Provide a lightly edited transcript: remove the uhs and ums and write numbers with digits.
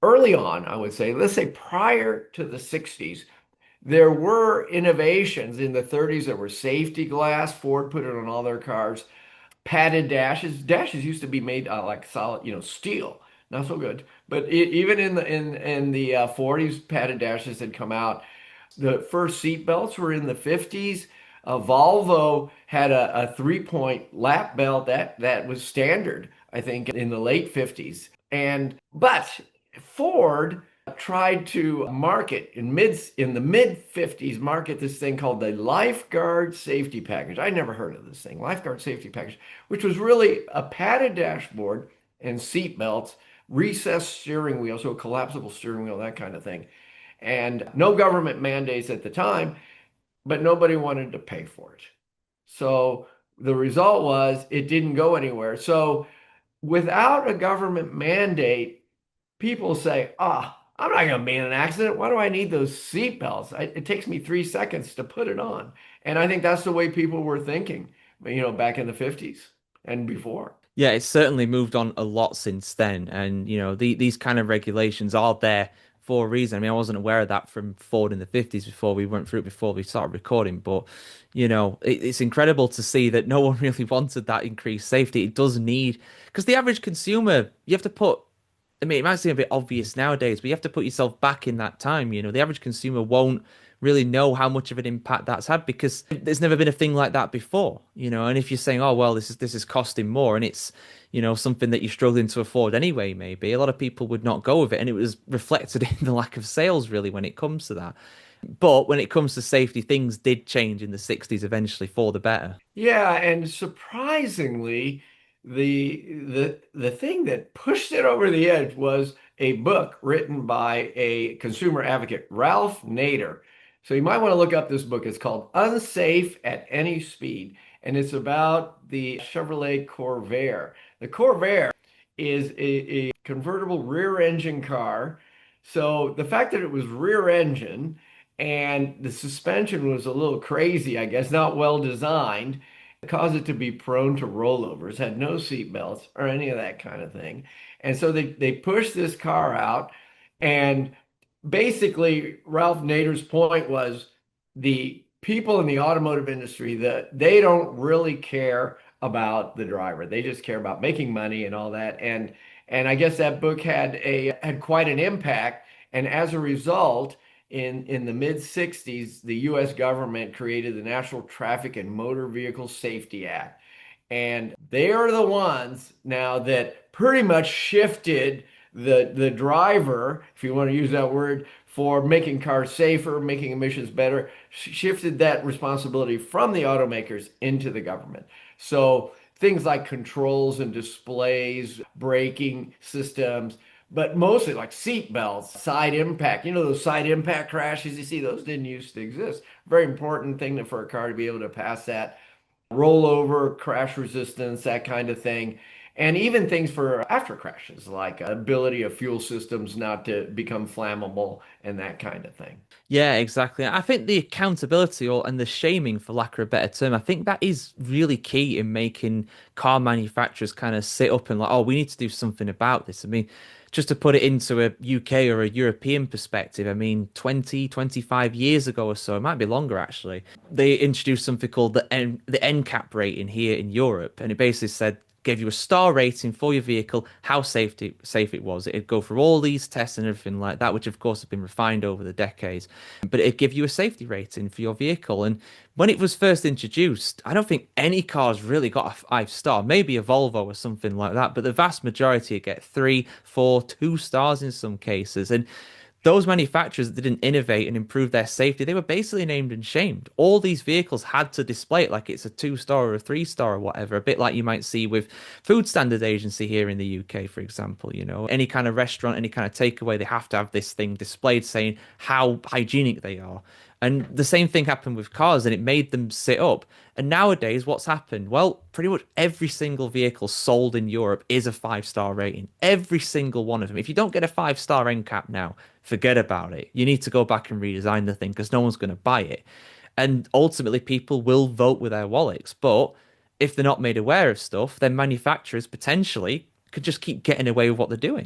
early on, I would say, let's say prior to the 60s, there were innovations in the 30s that were safety glass. Ford put it on all their cars. Padded dashes. Dashes used to be made like solid, steel. Not so good. But even in the 40s, padded dashes had come out. The first seat belts were in the 50s. Volvo had a three-point lap belt that was standard, I think, in the late 50s. But Ford tried to market in the mid 50s, market this thing called the lifeguard safety package. I never heard of this thing, lifeguard safety package, which was really a padded dashboard and seat belts, recessed steering wheel, so a collapsible steering wheel, that kind of thing. And no government mandates at the time, but nobody wanted to pay for it. So the result was it didn't go anywhere. So without a government mandate, people say, I'm not going to be in an accident. Why do I need those seat belts? It takes me 3 seconds to put it on. And I think that's the way people were thinking, back in the 50s and before. Yeah, it's certainly moved on a lot since then, and these kind of regulations are there for a reason. I mean, I wasn't aware of that from Ford in the 50s before we went through it before we started recording, but it's incredible to see that no one really wanted that increased safety. It does need because the average consumer, you have to put. I mean, it might seem a bit obvious nowadays, but you have to put yourself back in that time. The average consumer won't really know how much of an impact that's had because there's never been a thing like that before. And if you're saying, oh well, this is costing more, and it's something that you're struggling to afford anyway, maybe a lot of people would not go with it, and it was reflected in the lack of sales really when it comes to that. But when it comes to safety, things did change in the 60s eventually for the better. Yeah, and surprisingly, the thing that pushed it over the edge was a book written by a consumer advocate, Ralph Nader. So you might want to look up this book. It's called Unsafe at Any Speed, and it's about the Chevrolet Corvair. The Corvair is a convertible rear engine car. So the fact that it was rear engine and the suspension was a little crazy, I guess, not well designed, caused it to be prone to rollovers, had no seat belts or any of that kind of thing. And so they pushed this car out. And basically, Ralph Nader's point was the people in the automotive industry that they don't really care about the driver. They just care about making money and all that. And I guess that book had quite an impact. And as a result, in the mid 60s, the US government created the National Traffic and Motor Vehicle Safety Act. And they are the ones now that pretty much shifted the driver, if you want to use that word, for making cars safer, making emissions better, shifted that responsibility from the automakers into the government. So things like controls and displays, braking systems, but mostly like seat belts, side impact. Those side impact crashes you see, those didn't used to exist. Very important thing for a car to be able to pass that rollover, crash resistance, that kind of thing. And even things for after crashes, like ability of fuel systems not to become flammable and that kind of thing. Yeah, exactly. I think the accountability and the shaming, for lack of a better term, I think that is really key in making car manufacturers kind of sit up and like, oh, we need to do something about this. I mean, just to put it into a UK or a European perspective, I mean, 20, 25 years ago or so, it might be longer actually, they introduced something called the NCAP rating here in Europe. And it basically said gave you a star rating for your vehicle, how safe it was. It'd go through all these tests and everything like that, which of course have been refined over the decades. But it'd give you a safety rating for your vehicle. And when it was first introduced, I don't think any cars really got a 5 star, maybe a Volvo or something like that. But the vast majority get 3, 4, 2 stars in some cases. And those manufacturers that didn't innovate and improve their safety, they were basically named and shamed. All these vehicles had to display it like it's a 2 star or a 3 star or whatever, a bit like you might see with Food Standard Agency here in the UK, for example. Any kind of restaurant, any kind of takeaway, they have to have this thing displayed saying how hygienic they are. And the same thing happened with cars, and it made them sit up. And nowadays, what's happened? Well, pretty much every single vehicle sold in Europe is a 5 star rating. Every single one of them. If you don't get a 5 star NCAP now, forget about it. You need to go back and redesign the thing because no one's going to buy it. And ultimately, people will vote with their wallets. But if they're not made aware of stuff, then manufacturers potentially could just keep getting away with what they're doing.